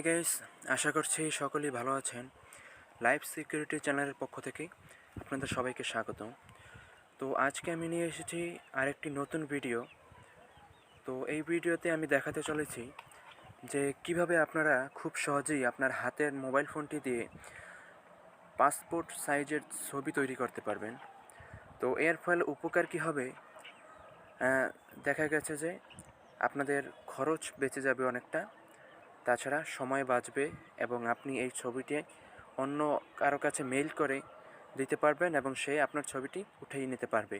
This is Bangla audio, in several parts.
হাই গাইস, আশা করছি সকলেই ভালো আছেন। লাইফ সিকিউরিটি চ্যানেলের পক্ষ থেকে আপনাদের সবাইকে স্বাগত। তো আজকে আমি নিয়ে এসেছি আরেকটি নতুন ভিডিও। তো এই ভিডিওতে আমি দেখাতে চলেছি যে কিভাবে আপনারা খুব সহজেই আপনার হাতের মোবাইল ফোনটি দিয়ে পাসপোর্ট সাইজের ছবি তৈরি করতে পারবেন। তো এর ফলে উপকার কী হবে, দেখা গেছে যে আপনাদের খরচ বেঁচে যাবে অনেকটা, তাছাড়া সময় বাঁচবে এবং আপনি এই ছবিটি অন্য কারো কাছে মেইল করে দিতে পারবেন এবং সে আপনার ছবিটি উঠিয়ে নিতে পারবে।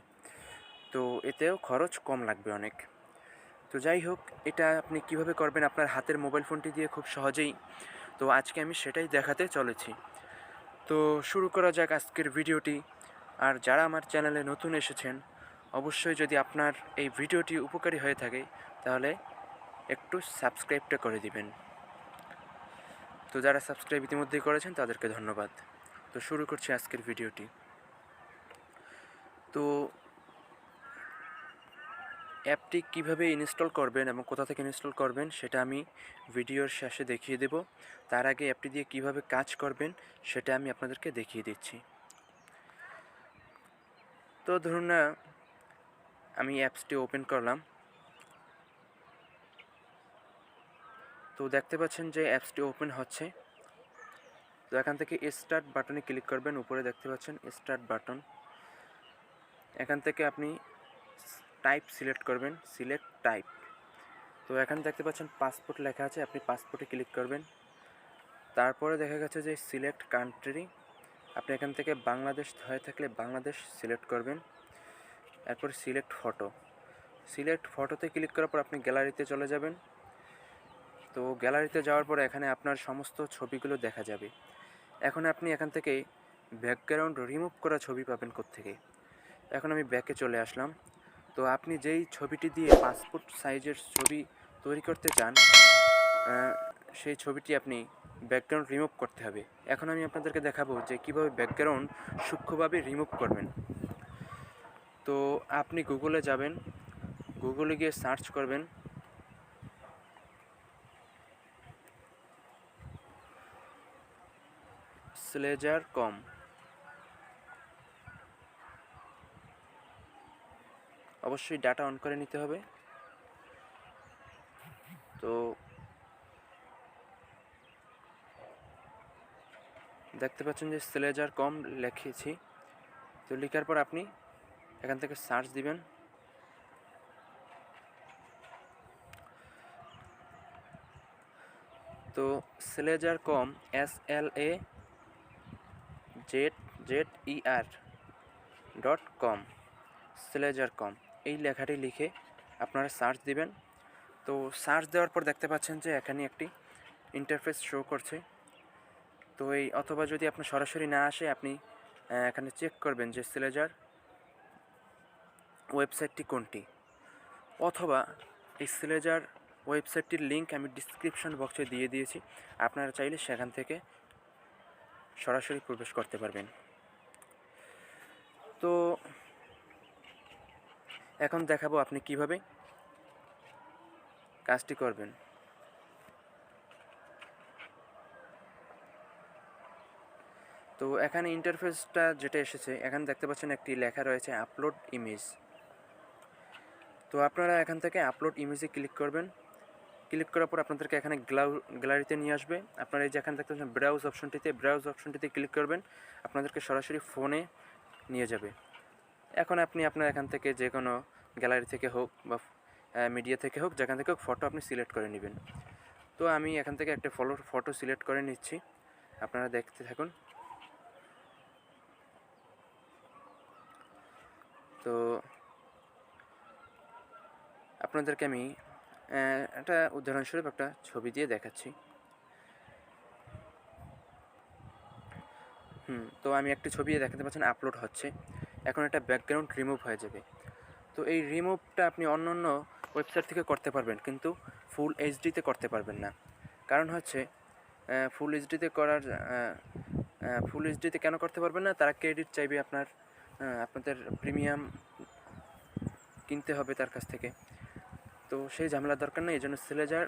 তো এতেও খরচ কম লাগবে অনেক। তো যাই হোক, এটা আপনি কিভাবে করবেন আপনার হাতের মোবাইল ফোনটি দিয়ে খুব সহজেই, তো আজকে আমি সেটাই দেখাতে চলেছি। তো শুরু করা যাক আজকের ভিডিওটি। আর যারা আমার চ্যানেলে নতুন এসেছেন, অবশ্যই যদি আপনার এই ভিডিওটি উপকারী হয়ে থাকে তাহলে একটু সাবস্ক্রাইবটা করে দিবেন। তো যারা সাবস্ক্রাইব ইতিমধ্যেই করেছেন তাদেরকে ধন্যবাদ। তো শুরু করছি আজকের ভিডিওটি। তো অ্যাপটি কিভাবে ইনস্টল করবেন এবং কোথা থেকে ইনস্টল করবেন সেটা আমি ভিডিওর শেষে দেখিয়ে দেব। তার আগে অ্যাপটি দিয়ে কিভাবে কাজ করবেন সেটা আমি আপনাদেরকে দেখিয়ে দিচ্ছি। তো ধরুন না, আমি অ্যাপসটি ওপেন করলাম। তো দেখতে পাচ্ছেন যে অ্যাপসটি ওপেন হচ্ছে। তো এখান থেকে স্টার্ট বাটনে ক্লিক করবেন। উপরে দেখতে পাচ্ছেন স্টার্ট বাটন। এখান থেকে আপনি টাইপ সিলেক্ট করবেন, সিলেক্ট টাইপ। তো এখানে দেখতে পাচ্ছেন পাসপোর্ট লেখা আছে, আপনি পাসপোর্টে ক্লিক করবেন। তারপরে দেখা গেছে যে সিলেক্ট কান্ট্রি, আপনি এখান থেকে বাংলাদেশ হয়ে থাকলে বাংলাদেশ সিলেক্ট করবেন। এরপর সিলেক্ট ফটো, সিলেক্ট ফটোতে ক্লিক করার পর আপনি গ্যালারিতে চলে যাবেন। তো গ্যালারিতে যাওয়ার পর এখানে আপনার সমস্ত ছবিগুলো দেখা যাবে। এখন আপনি এখান থেকে ব্যাকগ্রাউন্ড রিমুভ করা ছবি পাবেন কোত্থেকে। এখন আমি ব্যাকে চলে আসলাম। তো আপনি যেই ছবিটি দিয়ে পাসপোর্ট সাইজের ছবি তৈরি করতে চান, সেই ছবিটি আপনি ব্যাকগ্রাউন্ড রিমুভ করতে হবে। এখন আমি আপনাদেরকে দেখাবো যে কীভাবে ব্যাকগ্রাউন্ড সূক্ষ্মভাবে রিমুভ করবেন। তো আপনি গুগলে যাবেন, গুগলে গিয়ে সার্চ করবেন sledger.com। অবশ্যই ডাটা অন করে নিতে হবে। তো দেখতে পাচ্ছেন যে sledger.com লিখেছি। তো লেখার পর আপনি এখান থেকে সার্চ দিবেন। তো sledger.com SLAZZER.com sledger.com এই লেখাটি লিখে আপনারা সার্চ দিবেন। তো সার্চ দেওয়ার পর দেখতে পাচ্ছেন যে এখানে একটি ইন্টারফেস শো করছে। তো এই অথবা যদি আপনার সরাসরি না আসে, আপনি এখানে চেক করবেন যে স্লেজার ওয়েবসাইটটি কোনটি, অথবা এই স্লেজার ওয়েবসাইটটির লিঙ্ক আমি ডিসক্রিপশন বক্সে দিয়ে দিয়েছি। আপনারা চাইলে সেখান থেকে সরাসরি প্রবেশ করতে পারবেন। তো এখন দেখাবো আপনি কিভাবে কাজটি করবেন। তো এখানে ইন্টারফেসটা যেটা এসেছে, এখানে দেখতে পাচ্ছেন একটি লেখা রয়েছে আপলোড ইমেজ। তো আপনারা এখান থেকে আপলোড ইমেজে ক্লিক করবেন। ক্লিক করার পর আপনাদেরকে এখানে গ্যালারিতে নিয়ে আসবে। আপনারা এই যে এখানে দেখতে পাচ্ছেন ব্রাউজ অপশনটিতে ক্লিক করবেন, আপনাদেরকে সরাসরি ফোনে নিয়ে যাবে। এখন আপনি আপনার এখান থেকে যে কোনো গ্যালারি থেকে হোক বা মিডিয়া থেকে হোক, যেখান থেকে হোক ফটো আপনি সিলেক্ট করে নেবেন। তো আমি এখান থেকে একটা ফটো সিলেক্ট করে নিচ্ছি, আপনারা দেখতে থাকুন। তো আপনাদেরকে আমি একটা উদাহরণস্বরূপ একটা ছবি দিয়ে দেখাচ্ছি। তো আমি একটি ছবি দেখাতে পাচ্ছেন আপলোড হচ্ছে। এখন এটা ব্যাকগ্রাউন্ড রিমুভ হয়ে যাবে। তো এই রিমুভটা আপনি অন্য অন্য ওয়েবসাইট থেকে করতে পারবেন, কিন্তু ফুল এইচডিতে করতে পারবেন না। কারণ হচ্ছে ফুল এইচডিতে কেন করতে পারবেন না, তারা ক্রেডিট চাইবে আপনাদের প্রিমিয়াম কিনতে হবে তার কাছ থেকে। তো সেই ঝামেলা দরকার নেই, এই জন্য স্লেজার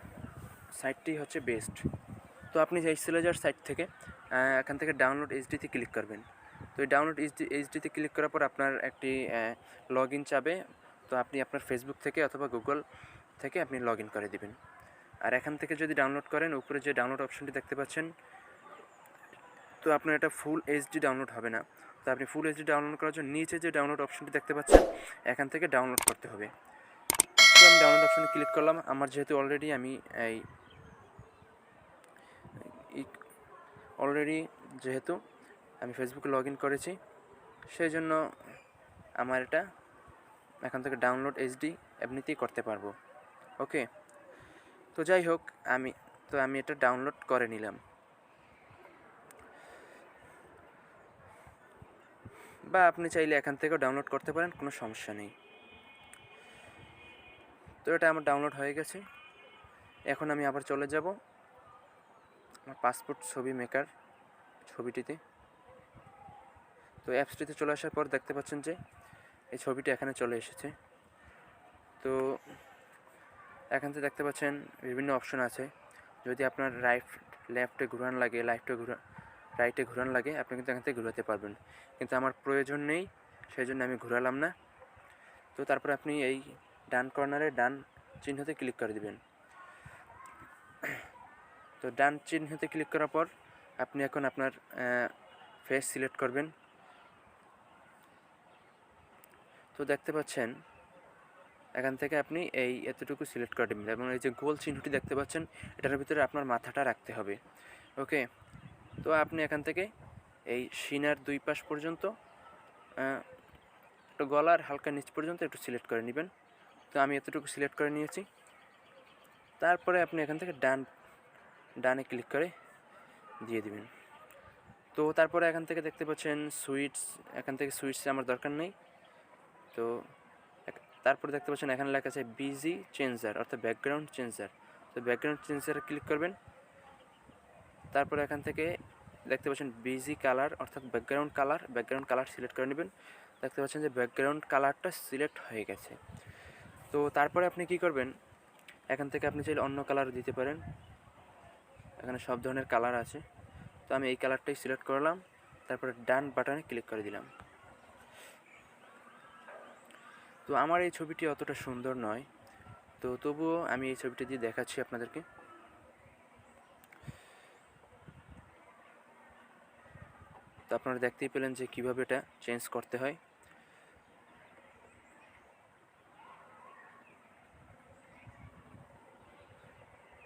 সাইটটি হচ্ছে বেস্ট। তো আপনি এই সিলেজার সাইট থেকে এখান থেকে ডাউনলোড এইচডিতে ক্লিক করবেন। তো এই ডাউনলোড এইচডিতে ক্লিক করার পর আপনার একটি লগ ইন চাবে। তো আপনি আপনার ফেসবুক থেকে অথবা গুগল থেকে আপনি লগ ইন করে দেবেন। আর এখান থেকে যদি ডাউনলোড করেন, উপরে যে ডাউনলোড অপশনটি দেখতে পাচ্ছেন, তো আপনার এটা ফুল এইচডি ডাউনলোড হবে না। তো আপনি ফুল এইচডি ডাউনলোড করার জন্য নিচে যে ডাউনলোড অপশনটি দেখতে পাচ্ছেন, এখান থেকে ডাউনলোড করতে হবে। তো আমি ডাউনলোড অপশনে ক্লিক করলাম। আমার যেহেতু অলরেডি আমি ফেসবুকে লগ ইন করেছি, সেই জন্য আমার এটা এখান থেকে ডাউনলোড এইচডি এমনিতেই করতে পারবো। ওকে, তো যাই হোক, আমি এটা ডাউনলোড করে নিলাম, বা আপনি চাইলে এখান থেকেও ডাউনলোড করতে পারেন, কোনো সমস্যা নেই। তো এটা আমার ডাউনলোড হয়ে গেছে। এখন আমি আবার চলে যাব আমার পাসপোর্ট ছবি মেকার ছবিটিতে। তো অ্যাপসটিতে চলে আসার পর দেখতে পাচ্ছেন যে এই ছবিটি এখানে চলে এসেছে। তো এখান থেকে দেখতে পাচ্ছেন বিভিন্ন অপশন আছে। যদি আপনার রাইটে ঘুরান লাগে, আপনি কিন্তু এখান থেকে ঘুরাতে পারবেন, কিন্তু আমার প্রয়োজন নেই, সেই জন্য আমি ঘুরালাম না। তো তারপরে আপনি এই ডান কর্নারে ডান চিহ্নতে ক্লিক করে দিবেন। তো ডান চিহ্নতে ক্লিক করার পর আপনি এখন আপনার ফেস সিলেক্ট করবেন। তো দেখতে পাচ্ছেন এখান থেকে আপনি এতটুকু সিলেক্ট করে দেবেন, এবং এই যে গোল চিহ্নটি দেখতে পাচ্ছেন, এটার ভিতরে আপনার মাথাটা রাখতে হবে। ওকে, তো আপনি এখান থেকে এই সিনার দুই পাশ পর্যন্ত, একটু গলার হালকা নিচ পর্যন্ত একটু সিলেক্ট করে নেবেন। তো আমি এতটুকু সিলেক্ট করে নিয়েছি। তারপরে আপনি এখান থেকে ডানে ক্লিক করে দিয়ে দিবেন। তো তারপরে এখান থেকে দেখতে পাচ্ছেন এখান থেকে সুইটস আমার দরকার নেই। তো তারপরে দেখতে পাচ্ছেন এখানে লেখা আছে বিজি চেঞ্জার, অর্থাৎ ব্যাকগ্রাউন্ড চেঞ্জার। তো ব্যাকগ্রাউন্ড চেঞ্জারে ক্লিক করবেন। তারপরে এখান থেকে দেখতে পাচ্ছেন বিজি কালার, অর্থাৎ ব্যাকগ্রাউন্ড কালার সিলেক্ট করে নেবেন। দেখতে পাচ্ছেন যে ব্যাকগ্রাউন্ড কালারটা সিলেক্ট হয়ে গেছে। তো তারপরে আপনি কি করবেন, এখান থেকে আপনি চাইলে অন্য কালার দিতে পারেন, এখানে সব ধরনের কালার আছে। তো আমি এই কালারটাই সিলেক্ট করলাম, তারপরে ডান বাটনে ক্লিক করে দিলাম। তো আমার এই ছবিটি অতটা সুন্দর নয়, তো তবুও আমি এই ছবিটি দিয়ে দেখাচ্ছি আপনাদেরকে। তো আপনারা দেখতেই পেলেন যে কীভাবে এটা চেঞ্জ করতে হয়।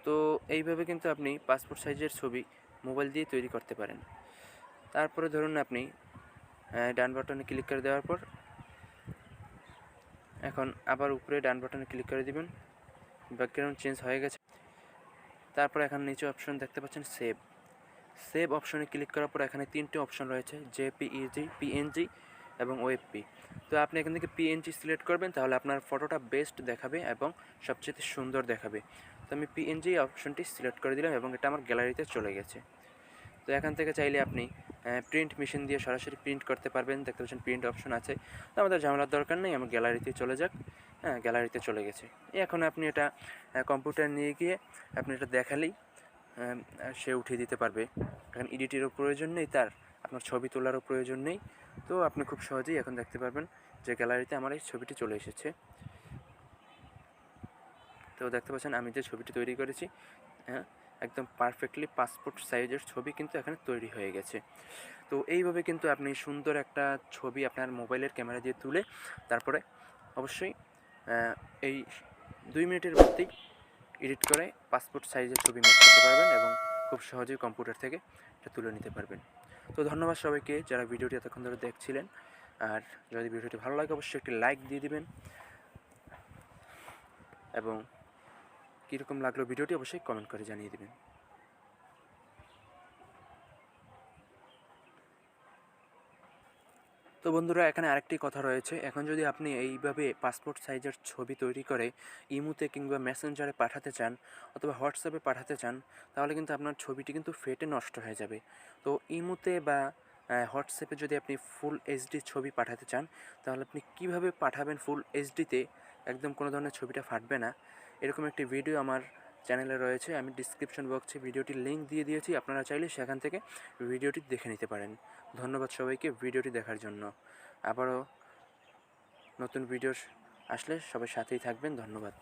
তো এইভাবে কিন্তু আপনি পাসপোর্ট সাইজের ছবি মোবাইল দিয়ে তৈরি করতে পারেন। তারপরে ধরুন আপনি ডান বাটনে ক্লিক করে দেওয়ার পর এখন আবার উপরে ডান বাটনে ক্লিক করে দিবেন। ব্যাকগ্রাউন্ড চেঞ্জ হয়ে গেছে। তারপর এখন নিচে অপশন দেখতে পাচ্ছেন সেভ অপশনে ক্লিক করার পর এখানে তিনটে অপশন রয়েছে, জেপিইজি, পিএনজি এবং ওএফপি। তো আপনি এখান থেকে পিএনজি সিলেক্ট করবেন, তাহলে আপনার ফটোটা বেস্ট দেখাবে এবং সবচেয়ে সুন্দর দেখাবে। তো আমি পিএনজি অপশনটি সিলেক্ট করে দিলাম এবং এটা আমার গ্যালারিতে চলে গেছে। তো এখান থেকে চাইলে আপনি প্রিন্ট মেশিন দিয়ে সরাসরি প্রিন্ট করতে পারবেন। দেখতে পাচ্ছেন প্রিন্ট অপশন আছে। তো আমাদের ঝামেলার দরকার নেই, আমার গ্যালারিতে চলে যাক। গ্যালারিতে চলে গেছে। এখন আপনি এটা কম্পিউটার নিয়ে গিয়ে আপনি এটা দেখালেই সে উঠিয়ে দিতে পারবে। এখন এডিটেরও প্রয়োজন নেই, আপনার ছবি তোলারও প্রয়োজন নেই। তো আপনি খুব সহজেই এখন দেখতে পারবেন যে গ্যালারিতে আমার এই ছবিটি চলে এসেছে। তো দেখতে পাচ্ছেন আমি যে ছবিটি তৈরি করেছি, একদম পারফেক্টলি পাসপোর্ট সাইজের ছবি কিন্তু এখানে তৈরি হয়ে গেছে। তো এইভাবে কিন্তু আপনি সুন্দর একটা ছবি আপনার মোবাইলের ক্যামেরা দিয়ে তুলে তারপরে অবশ্যই এই 2 মিনিটের মধ্যেই এডিট করে পাসপোর্ট সাইজের ছবি মেক করতে পারবেন এবং খুব সহজেই কম্পিউটার থেকে এটা তুলে নিতে পারবেন। তো ধন্যবাদ সবাইকে যারা ভিডিওটি এতক্ষণ ধরে দেখছিলেন। আর যদি ভিডিওটি ভালো লাগে অবশ্যই একটি লাইক দিয়ে দিবেন, এবং কীরকম লাগলো ভিডিওটি অবশ্যই কমেন্ট করে জানিয়ে দেবেন। তো বন্ধুরা, এখানে আরেকটি কথা রয়েছে। এখন যদি আপনি এইভাবে পাসপোর্ট সাইজের ছবি তৈরি করে ইমোতে কিংবা মেসেঞ্জারে পাঠাতে চান অথবা হোয়াটসঅ্যাপে পাঠাতে চান, তাহলে কিন্তু আপনার ছবিটি কিন্তু ফেটে নষ্ট হয়ে যাবে। তো ইমোতে বা হোয়াটসঅ্যাপে যদি আপনি ফুল এইচডি ছবি পাঠাতে চান, তাহলে আপনি কিভাবে পাঠাবেন ফুল এইচডিতে একদম কোনো ধরনের ছবিটা ফাটবে না, এরকম একটি ভিডিও আমার চ্যানেলে রয়েছে। আমি ডিসক্রিপশন বক্সে ভিডিওটির লিঙ্ক দিয়ে দিয়েছি, আপনারা চাইলে সেখান থেকে ভিডিওটি দেখে নিতে পারেন। ধন্যবাদ সবাইকে ভিডিওটি দেখার জন্য। আবারও নতুন ভিডিও আসলে সবাই সাথেই থাকবেন। ধন্যবাদ।